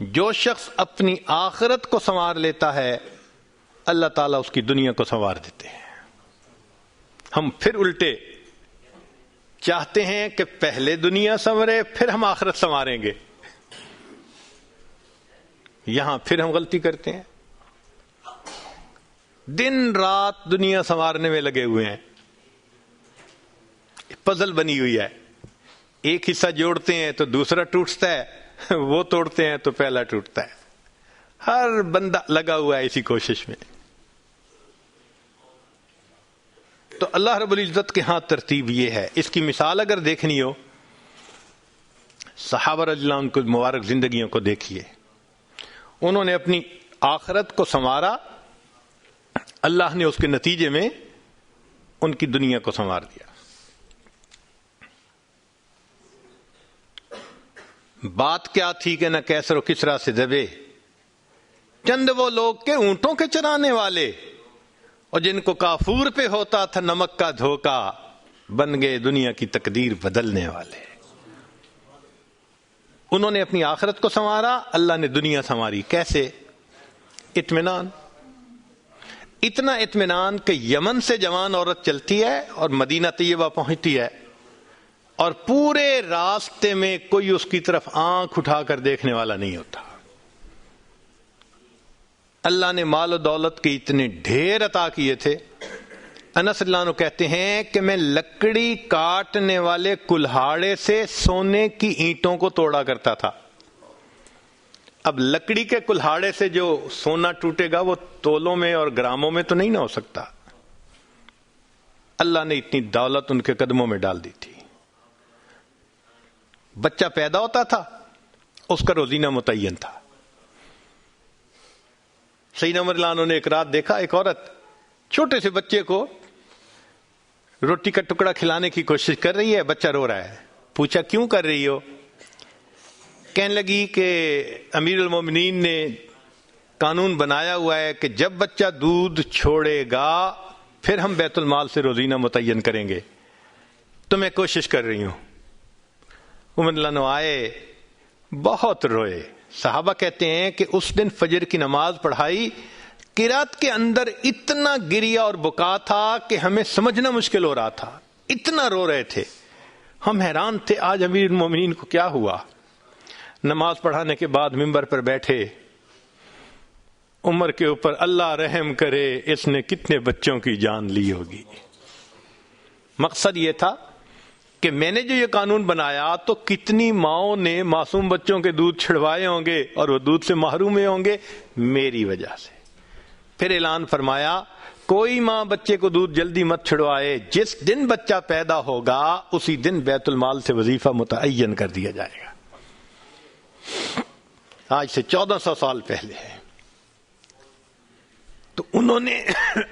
جو شخص اپنی آخرت کو سنوار لیتا ہے اللہ تعالیٰ اس کی دنیا کو سنوار دیتے ہیں۔ ہم پھر الٹے چاہتے ہیں کہ پہلے دنیا سنورے پھر ہم آخرت سنواریں گے، یہاں پھر ہم غلطی کرتے ہیں، دن رات دنیا سنوارنے میں لگے ہوئے ہیں، پزل بنی ہوئی ہے، ایک حصہ جوڑتے ہیں تو دوسرا ٹوٹتا ہے، وہ توڑتے ہیں تو پہلا ٹوٹتا ہے، ہر بندہ لگا ہوا ہے اسی کوشش میں۔ تو اللہ رب العزت کے ہاں ترتیب یہ ہے۔ اس کی مثال اگر دیکھنی ہو، صحابہ رضی اللہ عنہ کی مبارک زندگیوں کو دیکھیے، انہوں نے اپنی آخرت کو سنوارا، اللہ نے اس کے نتیجے میں ان کی دنیا کو سنوار دیا۔ بات کیا تھی کہ نہ کیسر و کسرا سے دبے چند وہ لوگ کے اونٹوں کے چرانے والے، اور جن کو کافور پہ ہوتا تھا نمک کا دھوکا، بن گئے دنیا کی تقدیر بدلنے والے۔ انہوں نے اپنی آخرت کو سنوارا، اللہ نے دنیا سنواری۔ کیسے؟ اطمینان، اتنا اطمینان کہ یمن سے جوان عورت چلتی ہے اور مدینہ طیبہ پہنچتی ہے اور پورے راستے میں کوئی اس کی طرف آنکھ اٹھا کر دیکھنے والا نہیں ہوتا۔ اللہ نے مال و دولت کے اتنے ڈھیر عطا کیے تھے، انس رضی اللہ عنہ کہتے ہیں کہ میں لکڑی کاٹنے والے کلہاڑے سے سونے کی اینٹوں کو توڑا کرتا تھا۔ اب لکڑی کے کلہاڑے سے جو سونا ٹوٹے گا وہ تولوں میں اور گراموں میں تو نہیں نہ ہو سکتا۔ اللہ نے اتنی دولت ان کے قدموں میں ڈال دی تھی۔ بچہ پیدا ہوتا تھا، اس کا روزینہ متعین تھا۔ سیدنا عمر رضی اللہ عنہ نے ایک رات دیکھا، ایک عورت چھوٹے سے بچے کو روٹی کا ٹکڑا کھلانے کی کوشش کر رہی ہے، بچہ رو رہا ہے۔ پوچھا کیوں کر رہی ہو؟ کہنے لگی کہ امیر المومنین نے قانون بنایا ہوا ہے کہ جب بچہ دودھ چھوڑے گا پھر ہم بیت المال سے روزینہ متعین کریں گے، تو میں کوشش کر رہی ہوں۔ عمر رضی اللہ عنہ آئے، بہت روئے۔ صحابہ کہتے ہیں کہ اس دن فجر کی نماز پڑھائی، قرات کے اندر اتنا گریا اور بکا تھا کہ ہمیں سمجھنا مشکل ہو رہا تھا، اتنا رو رہے تھے۔ ہم حیران تھے آج امیر المومنین کو کیا ہوا۔ نماز پڑھانے کے بعد ممبر پر بیٹھے، عمر کے اوپر اللہ رحم کرے، اس نے کتنے بچوں کی جان لی ہوگی۔ مقصد یہ تھا کہ میں نے جو یہ قانون بنایا تو کتنی ماؤں نے معصوم بچوں کے دودھ چھڑوائے ہوں گے اور وہ دودھ سے محروم ہوئے ہوں گے میری وجہ سے۔ پھر اعلان فرمایا کوئی ماں بچے کو دودھ جلدی مت چھڑوائے، جس دن بچہ پیدا ہوگا اسی دن بیت المال سے وظیفہ متعین کر دیا جائے گا۔ آج سے 1400 سال پہلے ہے۔ تو انہوں نے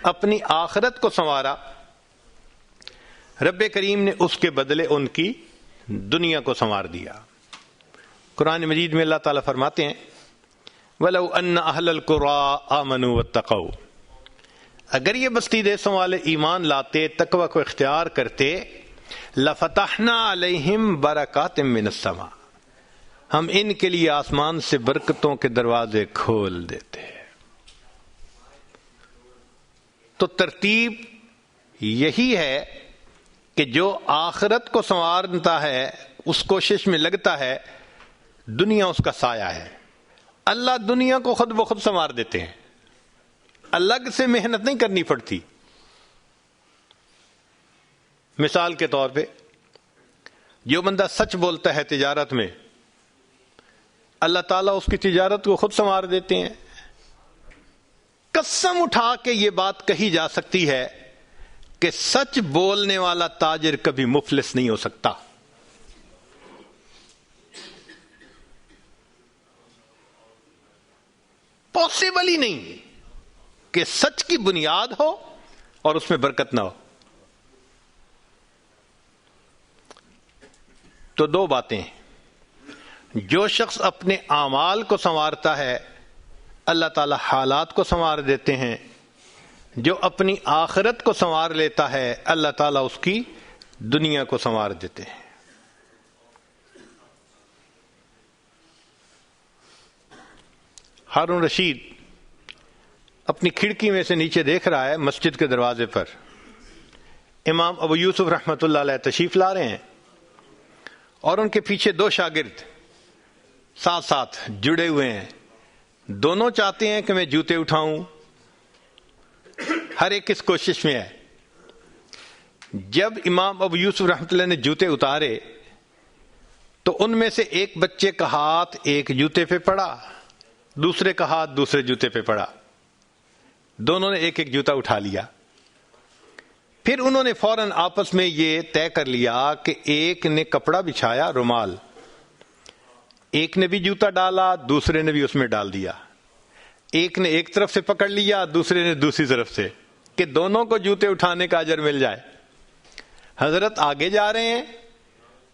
اپنی آخرت کو سنوارا، رب کریم نے اس کے بدلے ان کی دنیا کو سنوار دیا۔ قرآن مجید میں اللہ تعالیٰ فرماتے ہیں وَلَوْ أَنَّ أَهْلَ الْقُرَىٰ آمَنُوا وَاتَّقَوْا، اگر یہ بستی دیسوں والے ایمان لاتے، تقوی کو اختیار کرتے، لَفَتَحْنَا عَلَيْهِمْ بَرَكَاتٍ مِّنَ السَّمَاءِ، ہم ان کے لیے آسمان سے برکتوں کے دروازے کھول دیتے۔ تو ترتیب یہی ہے کہ جو آخرت کو سنوارتا ہے، اس کوشش میں لگتا ہے، دنیا اس کا سایہ ہے۔ اللہ دنیا کو خود بخود سنوار دیتے ہیں، الگ سے محنت نہیں کرنی پڑتی۔ مثال کے طور پہ جو بندہ سچ بولتا ہے تجارت میں، اللہ تعالیٰ اس کی تجارت کو خود سنوار دیتے ہیں۔ قسم اٹھا کے یہ بات کہی جا سکتی ہے کہ سچ بولنے والا تاجر کبھی مفلس نہیں ہو سکتا۔ پاسبل ہی نہیں کہ سچ کی بنیاد ہو اور اس میں برکت نہ ہو۔ تو دو باتیں، جو شخص اپنے اعمال کو سنوارتا ہے اللہ تعالی حالات کو سنوار دیتے ہیں، جو اپنی آخرت کو سنوار لیتا ہے اللہ تعالیٰ اس کی دنیا کو سنوار دیتے ہیں۔ ہارون رشید اپنی کھڑکی میں سے نیچے دیکھ رہا ہے، مسجد کے دروازے پر امام ابو یوسف رحمۃ اللہ علیہ تشریف لا رہے ہیں، اور ان کے پیچھے دو شاگرد ساتھ ساتھ جڑے ہوئے ہیں. دونوں چاہتے ہیں کہ میں جوتے اٹھاؤں، ہر ایک اس کوشش میں ہے. جب امام ابو یوسف رحمۃ اللہ نے جوتے اتارے تو ان میں سے ایک بچے کا ہاتھ ایک جوتے پہ پڑا، دوسرے کا ہاتھ دوسرے جوتے پہ پڑا. دونوں نے ایک ایک جوتا اٹھا لیا. پھر انہوں نے فوراً آپس میں یہ طے کر لیا کہ ایک نے کپڑا بچھایا، رومال، ایک نے بھی جوتا ڈالا، دوسرے نے بھی اس میں ڈال دیا. ایک نے ایک طرف سے پکڑ لیا، دوسرے نے دوسری طرف سے، کہ دونوں کو جوتے اٹھانے کا اجر مل جائے. حضرت آگے جا رہے ہیں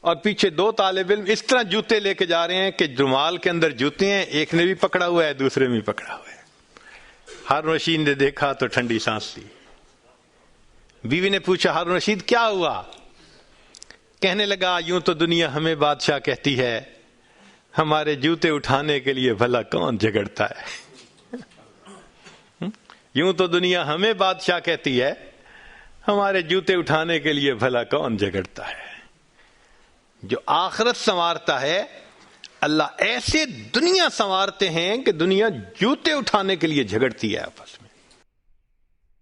اور پیچھے دو طالب علم اس طرح جوتے لے کے جا رہے ہیں کہ رومال کے اندر جوتے ہیں، ایک نے بھی پکڑا ہوا ہے، دوسرے میں بھی پکڑا ہوا ہے. ہارون رشید نے دیکھا تو ٹھنڈی سانس لی. بیوی نے پوچھا ہارون رشید کیا ہوا؟ کہنے لگا یوں تو دنیا ہمیں بادشاہ کہتی ہے، ہمارے جوتے اٹھانے کے لیے بھلا کون جھگڑتا ہے. یوں تو دنیا ہمیں بادشاہ کہتی ہے، ہمارے جوتے اٹھانے کے لیے بھلا کون جھگڑتا ہے. جو آخرت سنوارتا ہے اللہ ایسے دنیا سنوارتے ہیں کہ دنیا جوتے اٹھانے کے لیے جھگڑتی ہے آپس میں.